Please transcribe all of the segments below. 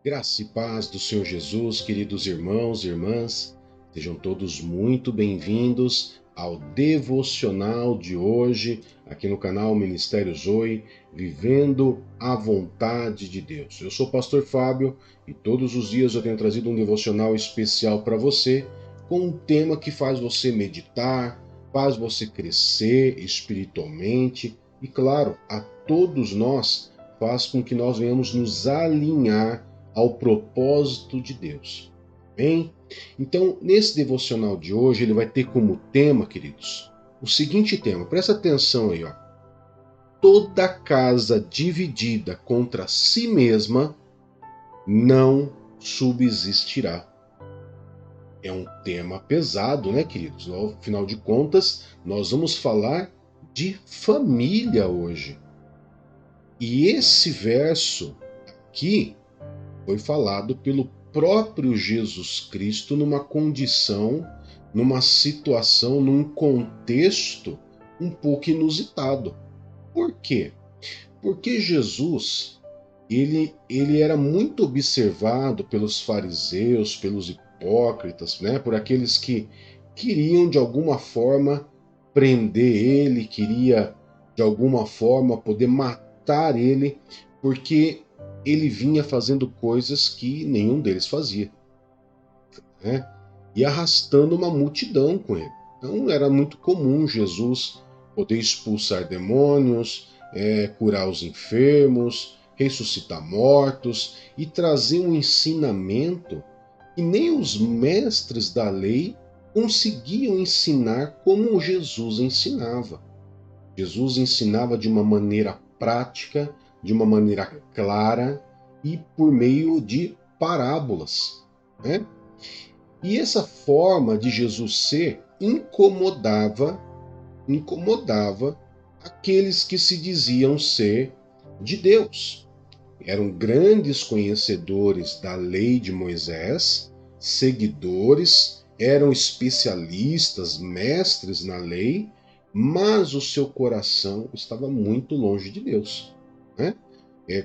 Graça e paz do Senhor Jesus, queridos irmãos e irmãs, sejam todos muito bem-vindos ao devocional de hoje, aqui no canal Ministério Zoe, Vivendo a Vontade de Deus. Eu sou o pastor Fábio e todos os dias eu tenho trazido um devocional especial para você, com um tema que faz você meditar, faz você crescer espiritualmente e, claro, a todos nós faz com que nós venhamos nos alinhar ao propósito de Deus. Amém? Então, nesse devocional de hoje, ele vai ter como tema, queridos, o seguinte tema. Presta atenção aí, ó. Toda casa dividida contra si mesma não subsistirá. É um tema pesado, né, queridos? Afinal de contas, nós vamos falar de família hoje. E esse verso aqui foi falado pelo próprio Jesus Cristo numa condição, numa situação, num contexto um pouco inusitado. Por quê? Porque Jesus, ele era muito observado pelos fariseus, pelos hipócritas, né? Por aqueles que queriam de alguma forma prender ele, queria de alguma forma poder matar ele, porque ele vinha fazendo coisas que nenhum deles fazia, né? E arrastando uma multidão com ele. Então era muito comum Jesus poder expulsar demônios, curar os enfermos, ressuscitar mortos e trazer um ensinamento que nem os mestres da lei conseguiam ensinar como Jesus ensinava. Jesus ensinava de uma maneira prática, de uma maneira clara e por meio de parábolas, né? E essa forma de Jesus ser incomodava aqueles que se diziam ser de Deus. Eram grandes conhecedores da lei de Moisés, seguidores, eram especialistas, mestres na lei, mas o seu coração estava muito longe de Deus, né?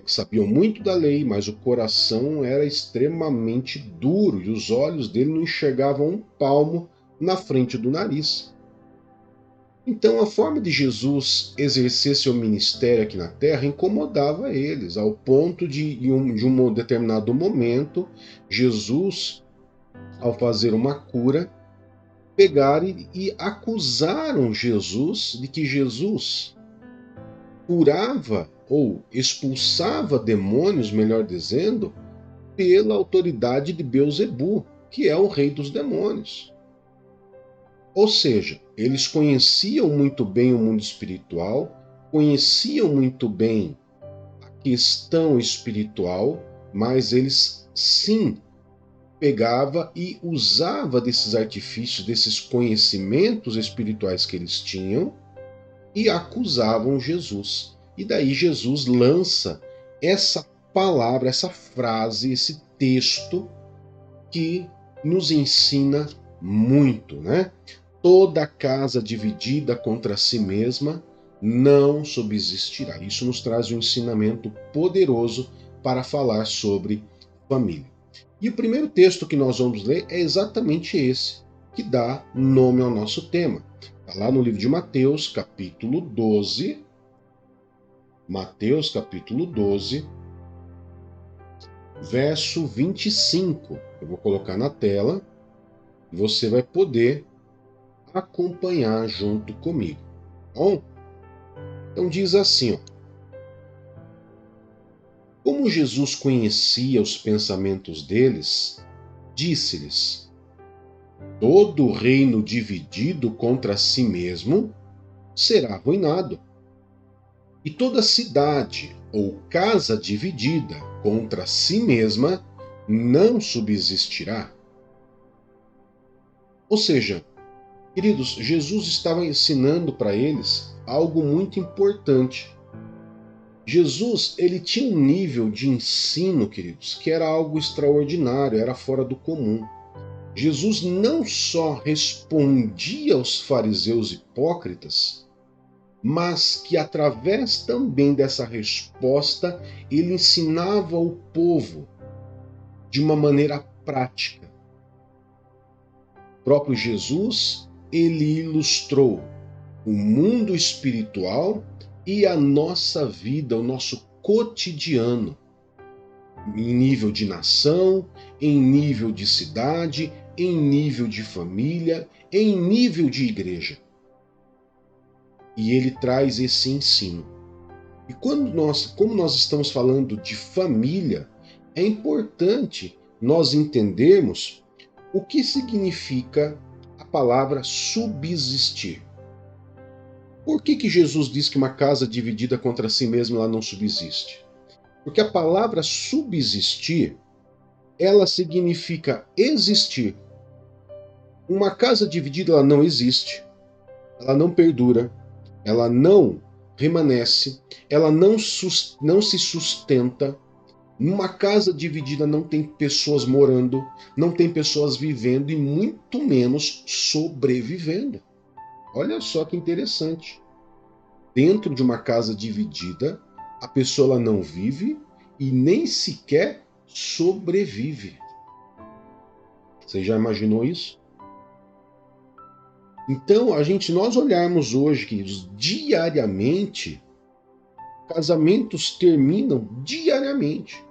Sabiam muito da lei, mas o coração era extremamente duro e os olhos dele não enxergavam um palmo na frente do nariz. Então a forma de Jesus exercer seu ministério aqui na terra incomodava eles, ao ponto de um determinado momento, Jesus, ao fazer uma cura, pegaram e acusaram Jesus de que Jesus curava ou expulsava demônios, melhor dizendo, pela autoridade de Beelzebu, que é o rei dos demônios. Ou seja, eles conheciam muito bem o mundo espiritual, conheciam muito bem a questão espiritual, mas eles sim pegava e usava desses artifícios, desses conhecimentos espirituais que eles tinham e acusavam Jesus. E daí Jesus lança essa palavra, essa frase, esse texto que nos ensina muito, né? Toda casa dividida contra si mesma não subsistirá. Isso nos traz um ensinamento poderoso para falar sobre família. E o primeiro texto que nós vamos ler é exatamente esse, que dá nome ao nosso tema. Está lá no livro de Mateus, capítulo 12. Mateus, capítulo 12, verso 25. Eu vou colocar na tela e você vai poder acompanhar junto comigo. Bom? Então diz assim, ó. Como Jesus conhecia os pensamentos deles, disse-lhes: todo reino dividido contra si mesmo será arruinado, e toda cidade ou casa dividida contra si mesma não subsistirá. Ou seja, queridos, Jesus estava ensinando para eles algo muito importante. Jesus, ele tinha um nível de ensino, queridos, que era algo extraordinário, era fora do comum. Jesus não só respondia aos fariseus hipócritas, mas que através também dessa resposta ele ensinava o povo de uma maneira prática. O próprio Jesus, ele ilustrou o mundo espiritual e a nossa vida, o nosso cotidiano, em nível de nação, em nível de cidade, em nível de família, em nível de igreja. E ele traz esse ensino. E como nós estamos falando de família, é importante nós entendermos o que significa a palavra subsistir. Por que Jesus diz que uma casa dividida contra si mesma ela não subsiste? Porque a palavra subsistir, ela significa existir. Uma casa dividida ela não existe, ela não perdura, ela não permanece, ela não se sustenta. Numa casa dividida não tem pessoas morando, não tem pessoas vivendo e muito menos sobrevivendo. Olha só que interessante. Dentro de uma casa dividida, a pessoa ela não vive e nem sequer sobrevive. Você já imaginou isso? Então, nós olharmos hoje que diariamente, casamentos terminam diariamente.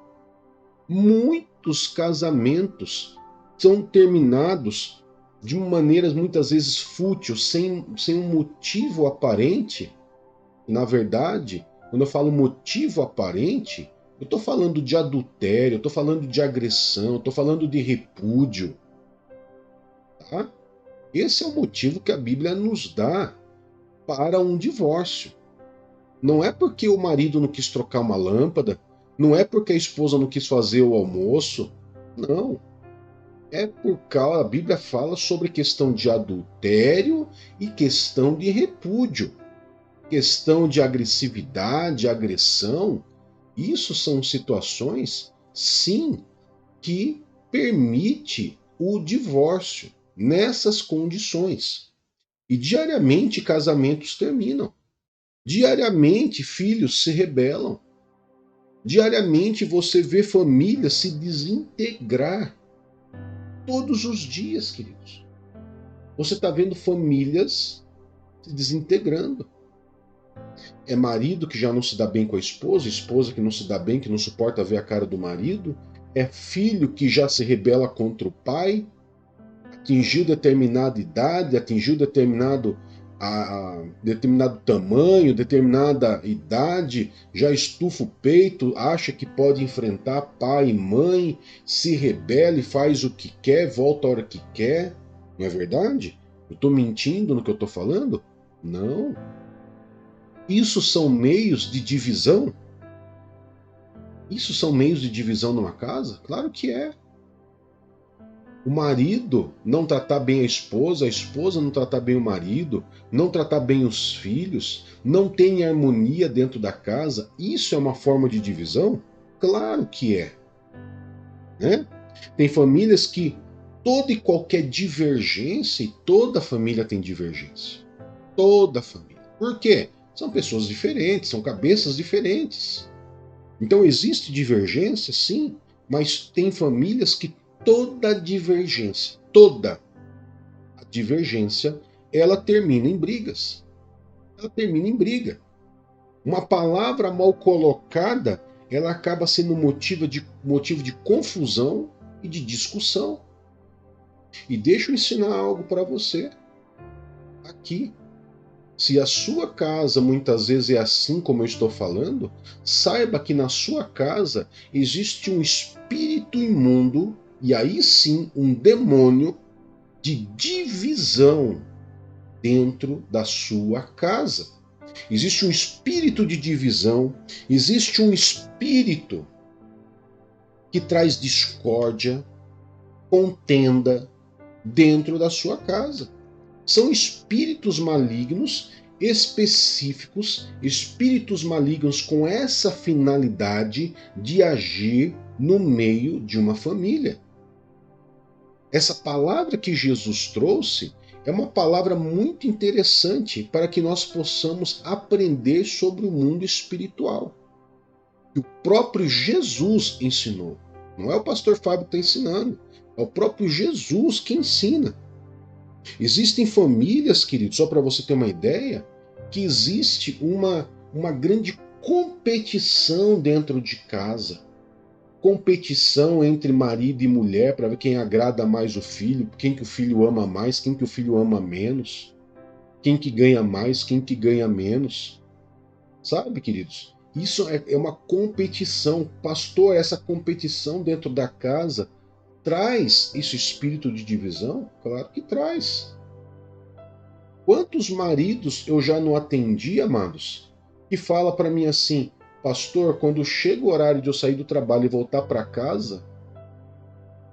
Muitos casamentos são terminados de maneiras muitas vezes fúteis, sem um motivo aparente. Na verdade, quando eu falo motivo aparente, eu estou falando de adultério, eu estou falando de agressão, eu estou falando de repúdio. Tá? Esse é o motivo que a Bíblia nos dá para um divórcio. Não é porque o marido não quis trocar uma lâmpada, não é porque a esposa não quis fazer o almoço, não. É por causa, a Bíblia fala sobre questão de adultério e questão de repúdio. Questão de agressividade, agressão, isso são situações, sim, que permite o divórcio nessas condições. E diariamente casamentos terminam. Diariamente filhos se rebelam. Diariamente você vê famílias se desintegrar. Todos os dias, queridos. Você está vendo famílias se desintegrando. É marido que já não se dá bem com a esposa que não se dá bem, que não suporta ver a cara do marido, é filho que já se rebela contra o pai, atingiu determinada idade, atingiu determinado tamanho, determinada idade, já estufa o peito, acha que pode enfrentar pai e mãe, se rebela e faz o que quer, volta a hora que quer. Não é verdade? Eu estou mentindo no que eu estou falando? Não. Isso são meios de divisão? Isso são meios de divisão numa casa? Claro que é. O marido não tratar bem a esposa não tratar bem o marido, não tratar bem os filhos, não tem harmonia dentro da casa, isso é uma forma de divisão? Claro que é. Né? Tem famílias que toda e qualquer divergência, e toda família tem divergência. Toda família. Por quê? São pessoas diferentes, são cabeças diferentes. Então existe divergência, sim, mas tem famílias que toda divergência, toda a divergência, ela termina em brigas. Ela termina em briga. Uma palavra mal colocada, ela acaba sendo motivo de confusão e de discussão. E deixa eu ensinar algo para você aqui. Se a sua casa muitas vezes é assim como eu estou falando, saiba que na sua casa existe um espírito imundo, e aí sim um demônio de divisão dentro da sua casa. Existe um espírito de divisão, existe um espírito que traz discórdia, contenda dentro da sua casa. São espíritos malignos específicos, espíritos malignos com essa finalidade de agir no meio de uma família. Essa palavra que Jesus trouxe é uma palavra muito interessante para que nós possamos aprender sobre o mundo espiritual. Que o próprio Jesus ensinou. Não é o pastor Fábio que está ensinando. É o próprio Jesus que ensina. Existem famílias, queridos, só para você ter uma ideia, que existe uma grande competição dentro de casa. Competição entre marido e mulher para ver quem agrada mais o filho, quem que o filho ama mais, quem que o filho ama menos, quem que ganha mais, quem que ganha menos. Sabe, queridos? Isso é uma competição. Pastor, essa competição dentro da casa traz esse espírito de divisão? Claro que traz. Quantos maridos eu já não atendi, amados, que fala para mim assim: pastor, quando chega o horário de eu sair do trabalho e voltar para casa,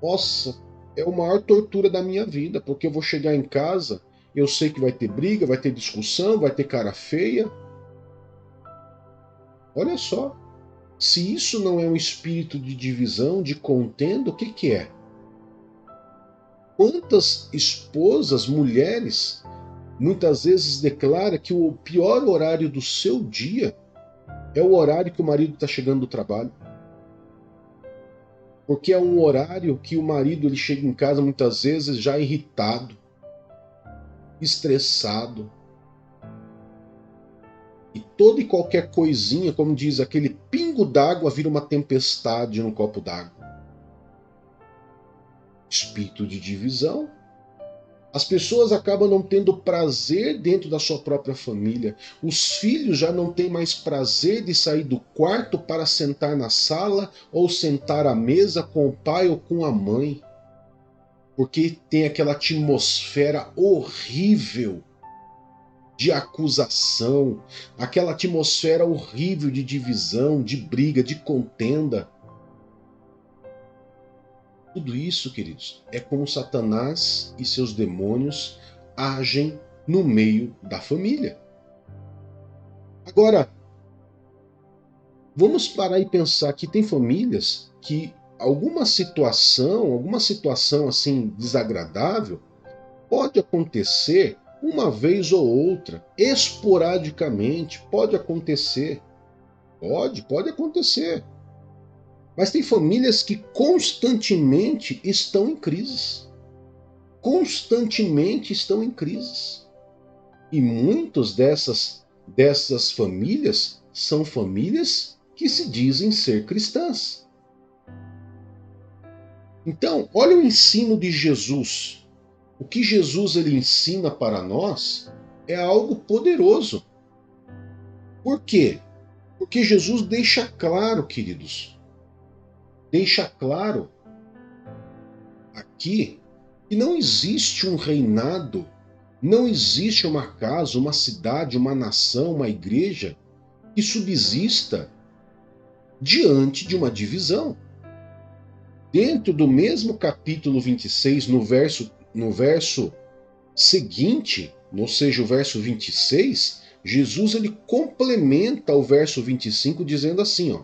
nossa, é a maior tortura da minha vida, porque eu vou chegar em casa, eu sei que vai ter briga, vai ter discussão, vai ter cara feia. Olha só, se isso não é um espírito de divisão, de contenda, o que que é? Quantas esposas, mulheres, muitas vezes declara que o pior horário do seu dia é o horário que o marido está chegando do trabalho. Porque é um horário que o marido ele chega em casa muitas vezes já irritado, estressado. E toda e qualquer coisinha, como diz, aquele pingo d'água vira uma tempestade no copo d'água. Espírito de divisão. As pessoas acabam não tendo prazer dentro da sua própria família. Os filhos já não têm mais prazer de sair do quarto para sentar na sala ou sentar à mesa com o pai ou com a mãe. Porque tem aquela atmosfera horrível de acusação, aquela atmosfera horrível de divisão, de briga, de contenda. Tudo isso, queridos, é como Satanás e seus demônios agem no meio da família. Agora, vamos parar e pensar que tem famílias que alguma situação assim desagradável pode acontecer uma vez ou outra, esporadicamente, pode acontecer. Pode acontecer. Mas tem famílias que constantemente estão em crises. Constantemente estão em crises. E muitas dessas famílias são famílias que se dizem ser cristãs. Então, olha o ensino de Jesus. O que Jesus ele ensina para nós é algo poderoso. Por quê? Porque Jesus deixa claro, queridos, deixa claro aqui que não existe um reinado, não existe uma casa, uma cidade, uma nação, uma igreja que subsista diante de uma divisão. Dentro do mesmo capítulo 26, no verso seguinte, ou seja, o verso 26, Jesus ele complementa o verso 25 dizendo assim, ó: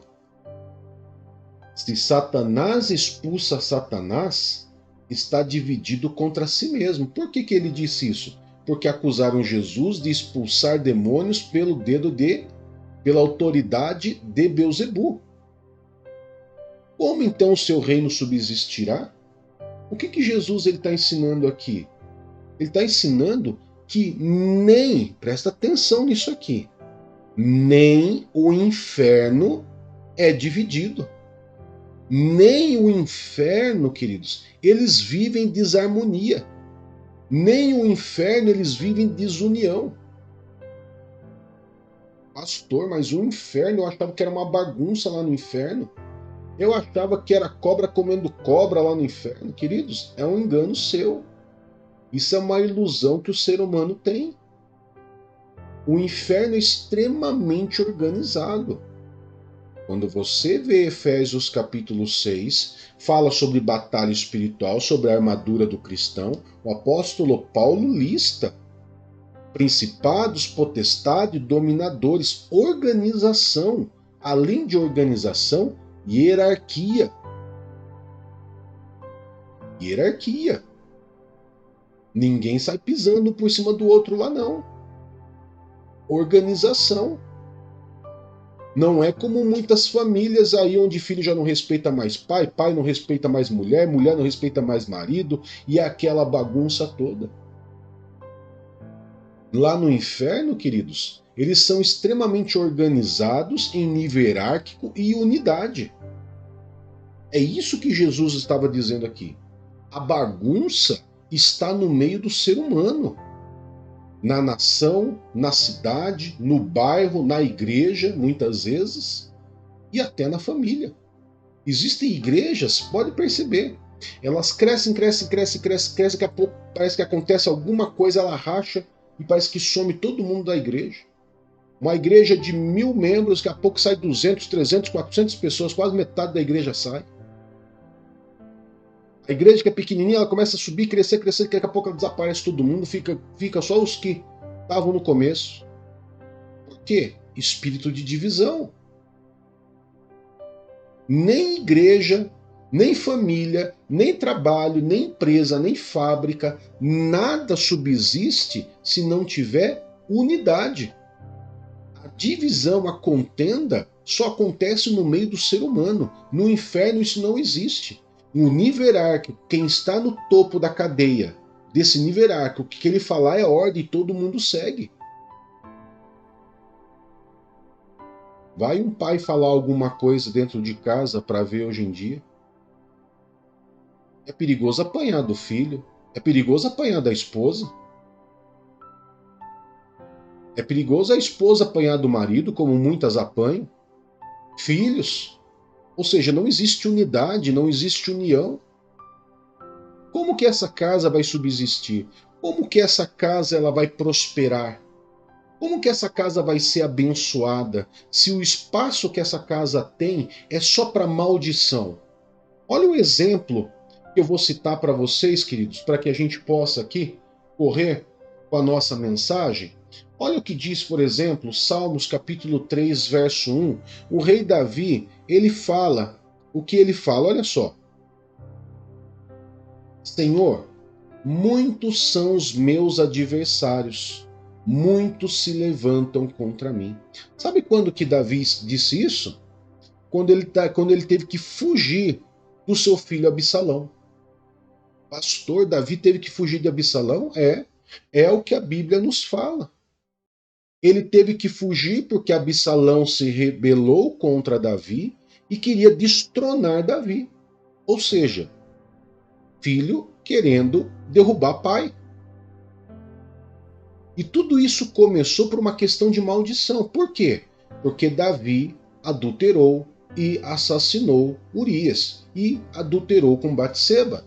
se Satanás expulsa Satanás, está dividido contra si mesmo. Por que ele disse isso? Porque acusaram Jesus de expulsar demônios pela autoridade de Beelzebu. Como então o seu reino subsistirá? O que Jesus está ensinando aqui? Ele está ensinando que presta atenção nisso aqui, nem o inferno é dividido. Nem o inferno, queridos, eles vivem desarmonia. Nem o inferno eles vivem desunião. Pastor, mas o inferno, eu achava que era uma bagunça lá no inferno. Eu achava que era cobra comendo cobra lá no inferno. Queridos, é um engano seu. Isso é uma ilusão que o ser humano tem. O inferno é extremamente organizado. Quando você vê Efésios capítulo 6, fala sobre batalha espiritual, sobre a armadura do cristão, o apóstolo Paulo lista principados, potestades, dominadores, organização, além de organização, hierarquia. Hierarquia. Ninguém sai pisando por cima do outro lá, não. Organização. Não é como muitas famílias aí onde filho já não respeita mais pai, pai não respeita mais mulher, mulher não respeita mais marido, e é aquela bagunça toda. Lá no inferno, queridos, eles são extremamente organizados em nível hierárquico e unidade. É isso que Jesus estava dizendo aqui. A bagunça está no meio do ser humano. Na nação, na cidade, no bairro, na igreja, muitas vezes, e até na família. Existem igrejas, pode perceber, elas crescem, daqui a pouco parece que acontece alguma coisa, ela racha e parece que some todo mundo da igreja. Uma igreja de 1000 membros, daqui a pouco sai 200, 300, 400 pessoas, quase metade da igreja sai. A igreja que é pequenininha, ela começa a subir, crescer, daqui a pouco ela desaparece todo mundo, fica só os que estavam no começo. Por quê? Espírito de divisão. Nem igreja, nem família, nem trabalho, nem empresa, nem fábrica, nada subsiste se não tiver unidade. A divisão, a contenda, só acontece no meio do ser humano. No inferno isso não existe. No nível hierárquico, quem está no topo da cadeia desse nível hierárquico, o que ele falar é ordem e todo mundo segue. Vai um pai falar alguma coisa dentro de casa para ver hoje em dia? É perigoso apanhar do filho, é perigoso apanhar da esposa. É perigoso a esposa apanhar do marido, como muitas apanham. Filhos. Ou seja, não existe unidade, não existe união. Como que essa casa vai subsistir? Como que essa casa ela vai prosperar? Como que essa casa vai ser abençoada se o espaço que essa casa tem é só para maldição? Olha o exemplo que eu vou citar para vocês, queridos, para que a gente possa aqui correr com a nossa mensagem. Olha o que diz, por exemplo, Salmos capítulo 3, verso 1. O rei Davi, ele fala, o que ele fala? Olha só. Senhor, muitos são os meus adversários, muitos se levantam contra mim. Sabe quando que Davi disse isso? Quando ele teve que fugir do seu filho Absalão. Pastor, Davi teve que fugir de Absalão? É o que a Bíblia nos fala. Ele teve que fugir porque Absalão se rebelou contra Davi e queria destronar Davi. Ou seja, filho querendo derrubar pai. E tudo isso começou por uma questão de maldição. Por quê? Porque Davi adulterou e assassinou Urias e adulterou com Batseba.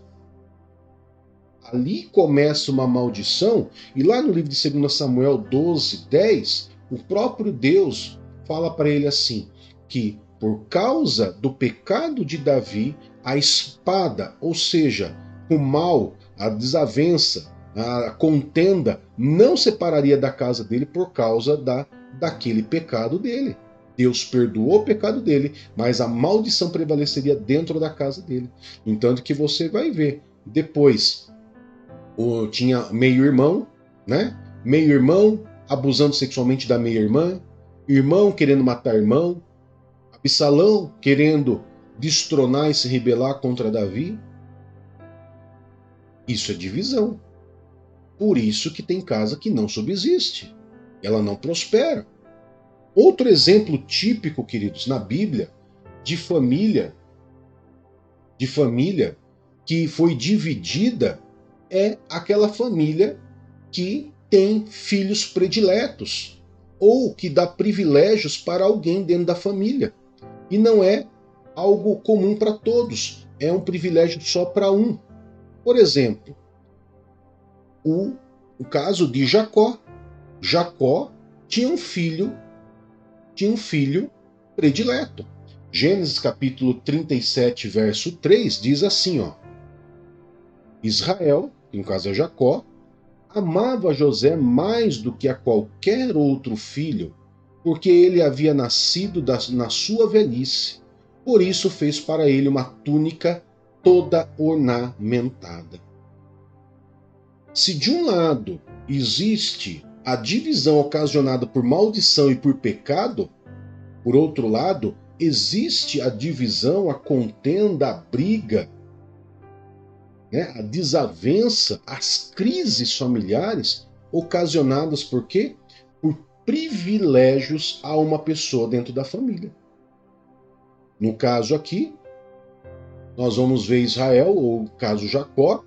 Ali começa uma maldição, e lá no livro de 2 Samuel 12, 10, o próprio Deus fala para ele assim, que por causa do pecado de Davi, a espada, ou seja, o mal, a desavença, a contenda, não separaria da casa dele por causa daquele pecado dele. Deus perdoou o pecado dele, mas a maldição prevaleceria dentro da casa dele. Entanto que você vai ver, depois tinha meio-irmão, né? Meio-irmão abusando sexualmente da meia-irmã, irmão querendo matar irmão, Absalão querendo destronar e se rebelar contra Davi. Isso é divisão. Por isso que tem casa que não subsiste. Ela não prospera. Outro exemplo típico, queridos, na Bíblia, de família que foi dividida é aquela família que tem filhos prediletos ou que dá privilégios para alguém dentro da família. E não é algo comum para todos, é um privilégio só para um. Por exemplo, o caso de Jacó. Jacó tinha um filho predileto. Gênesis capítulo 37, verso 3 diz assim, ó: Israel, que no caso é Jacó, amava José mais do que a qualquer outro filho, porque ele havia nascido na sua velhice. Por isso fez para ele uma túnica toda ornamentada. Se de um lado existe a divisão ocasionada por maldição e por pecado, Por outro lado, existe a divisão, a contenda, a briga, né? A desavença, as crises familiares ocasionadas por quê? Por privilégios a uma pessoa dentro da família. No caso aqui, nós vamos ver Israel, ou o caso Jacó,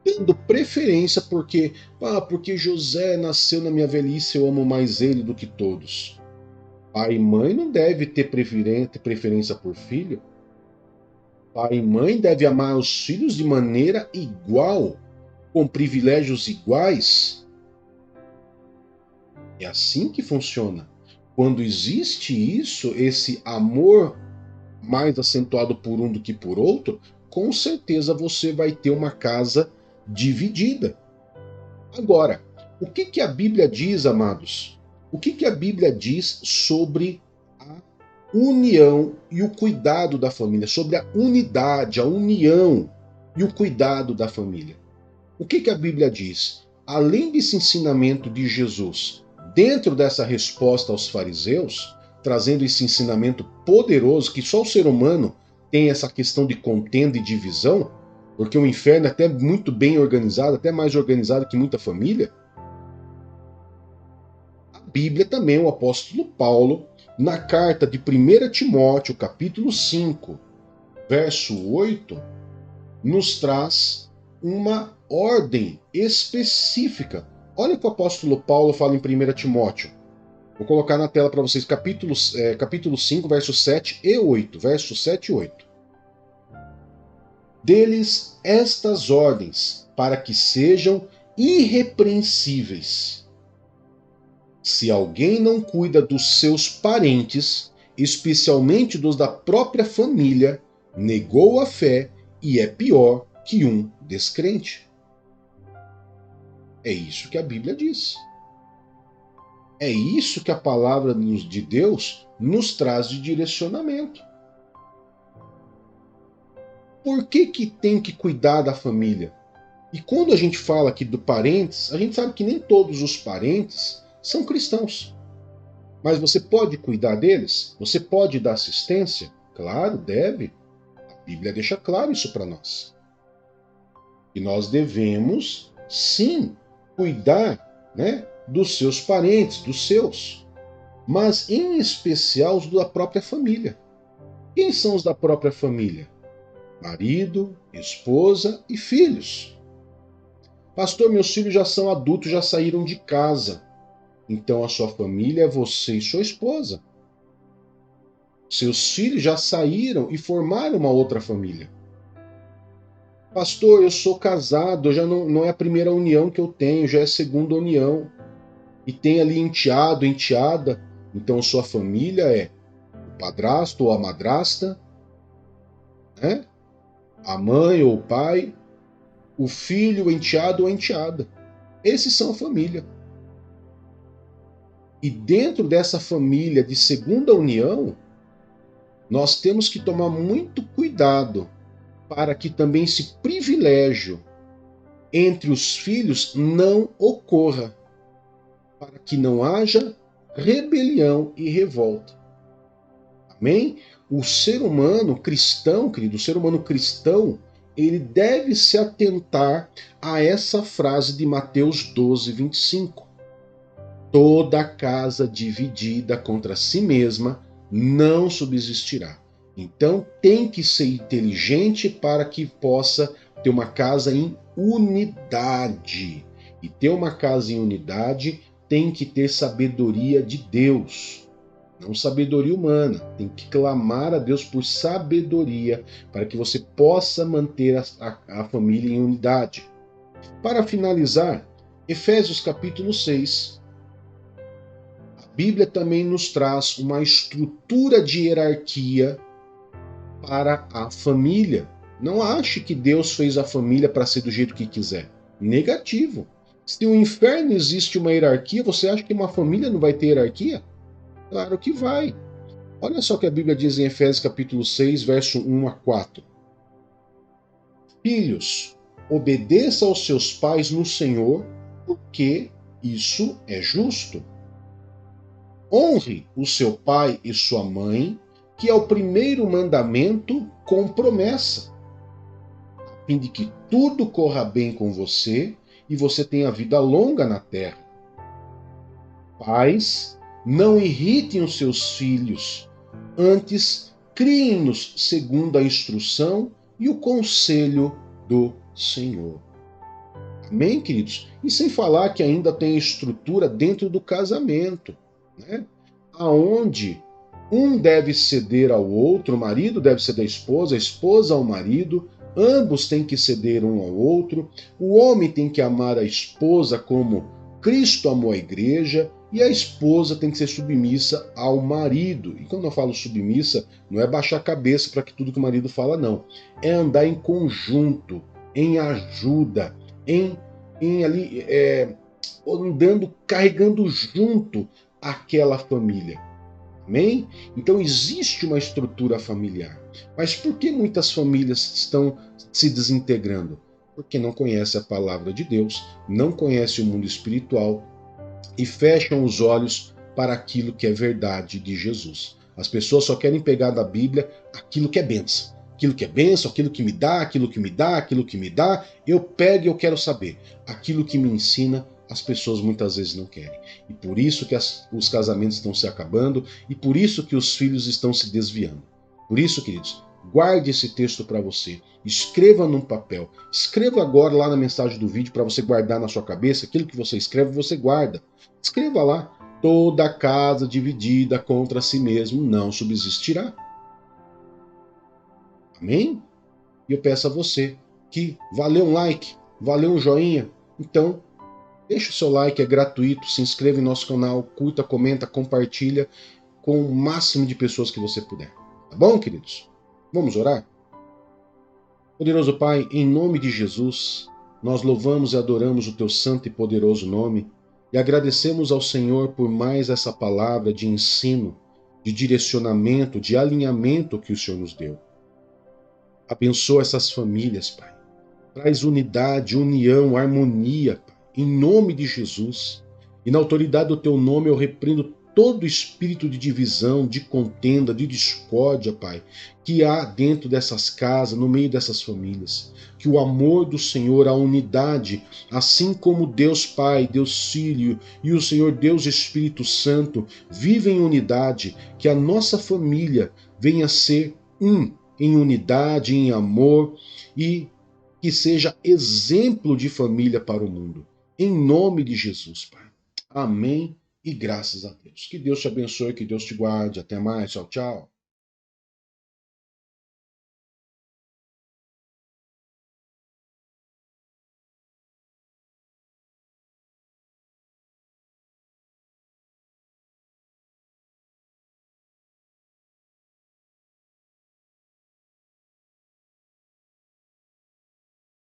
tendo preferência porque José nasceu na minha velhice, eu amo mais ele do que todos. Pai e mãe não deve ter preferência por filho. Pai e mãe devem amar os filhos de maneira igual, com privilégios iguais. É assim que funciona. Quando existe isso, esse amor mais acentuado por um do que por outro, com certeza você vai ter uma casa dividida. Agora, o que a Bíblia diz, amados? O que a Bíblia diz sobre a união e o cuidado da família, sobre a unidade, a união e o cuidado da família? O que a Bíblia diz? Além desse ensinamento de Jesus, dentro dessa resposta aos fariseus, trazendo esse ensinamento poderoso que só o ser humano tem essa questão de contenda e divisão, porque o inferno é até muito bem organizado, até mais organizado que muita família. A Bíblia também, o apóstolo Paulo, na carta de 1 Timóteo, capítulo 5, verso 8, nos traz uma ordem específica. Olha o que o apóstolo Paulo fala em 1 Timóteo. Vou colocar na tela para vocês capítulo 5, versos 7 e 8. Versos 7 e 8. Deles estas ordens, para que sejam irrepreensíveis. Se alguém não cuida dos seus parentes, especialmente dos da própria família, negou a fé e é pior que um descrente. É isso que a Bíblia diz. É isso que a palavra de Deus nos traz de direcionamento. Por que tem que cuidar da família? E quando a gente fala aqui do parentes, a gente sabe que nem todos os parentes são cristãos. Mas você pode cuidar deles? Você pode dar assistência? Claro, deve. A Bíblia deixa claro isso para nós. E nós devemos, sim, cuidar, né, dos seus parentes, dos seus. Mas, em especial, os da própria família. Quem são os da própria família? Marido, esposa e filhos. Pastor, meus filhos já são adultos, já saíram de casa. Então a sua família é você e sua esposa. Seus filhos já saíram e formaram uma outra família. Pastor, eu sou casado, já não é a primeira união que eu tenho, já é a segunda união. E tem ali enteado, enteada. Então sua família é o padrasto ou a madrasta, né? A mãe ou o pai, o filho, o enteado ou a enteada. Esses são a família. E dentro dessa família de segunda união, nós temos que tomar muito cuidado para que também esse privilégio entre os filhos não ocorra, para que não haja rebelião e revolta. Amém? O ser humano cristão, querido, o ser humano cristão, ele deve se atentar a essa frase de Mateus 12, 25. Toda casa dividida contra si mesma não subsistirá. Então tem que ser inteligente para que possa ter uma casa em unidade. E ter uma casa em unidade tem que ter sabedoria de Deus, não sabedoria humana. Tem que clamar a Deus por sabedoria para que você possa manter a família em unidade. Para finalizar, Efésios capítulo 6. A Bíblia também nos traz uma estrutura de hierarquia para a família. Não ache que Deus fez a família para ser do jeito que quiser. Negativo. Se no inferno existe uma hierarquia, você acha que uma família não vai ter hierarquia? Claro que vai. Olha só o que a Bíblia diz em Efésios capítulo 6, verso 1 a 4. Filhos, obedeça aos seus pais no Senhor, porque isso é justo. Honre o seu pai e sua mãe, que é o primeiro mandamento com promessa, a fim de que tudo corra bem com você e você tenha vida longa na terra. Pais, não irritem os seus filhos, antes criem-nos segundo a instrução e o conselho do Senhor. Amém, queridos? E sem falar que ainda tem estrutura dentro do casamento, né? Aonde um deve ceder ao outro, o marido deve ceder à esposa, a esposa ao marido, ambos têm que ceder um ao outro, o homem tem que amar a esposa como Cristo amou a igreja, e a esposa tem que ser submissa ao marido. E quando eu falo submissa, não é baixar a cabeça para que tudo que o marido fala, não. É andar em conjunto, em ajuda, em ali andando, carregando junto aquela família. Amém? Então existe uma estrutura familiar. Mas por que muitas famílias estão se desintegrando? Porque não conhecem a palavra de Deus, não conhecem o mundo espiritual e fecham os olhos para aquilo que é verdade de Jesus. As pessoas só querem pegar da Bíblia aquilo que é bênção. Aquilo que é bênção, aquilo que me dá, aquilo que me dá, aquilo que me dá, eu pego e eu quero saber. Aquilo que me ensina, as pessoas muitas vezes não querem. E por isso que os casamentos estão se acabando e por isso que os filhos estão se desviando. Por isso, queridos, guarde esse texto para você. Escreva num papel. Escreva agora lá na mensagem do vídeo para você guardar na sua cabeça. Aquilo que você escreve, você guarda. Escreva lá. Toda casa dividida contra si mesmo não subsistirá. Amém? E eu peço a você que valeu um like, valeu um joinha. Então, deixa o seu like, é gratuito. Se inscreva em nosso canal, curta, comenta, compartilha com o máximo de pessoas que você puder. Tá bom, queridos? Vamos orar? Poderoso Pai, em nome de Jesus, nós louvamos e adoramos o teu santo e poderoso nome e agradecemos ao Senhor por mais essa palavra de ensino, de direcionamento, de alinhamento que o Senhor nos deu. Abençoa essas famílias, Pai. Traz unidade, união, harmonia, Pai, em nome de Jesus. E na autoridade do teu nome eu repreendo todo espírito de divisão, de contenda, de discórdia, Pai, que há dentro dessas casas, no meio dessas famílias. Que o amor do Senhor, a unidade, assim como Deus Pai, Deus Filho e o Senhor Deus Espírito Santo vivem em unidade, que a nossa família venha a ser em unidade, em amor e que seja exemplo de família para o mundo. Em nome de Jesus, Pai. Amém e graças a Deus. Que Deus te abençoe, que Deus te guarde. Até mais. Tchau, tchau.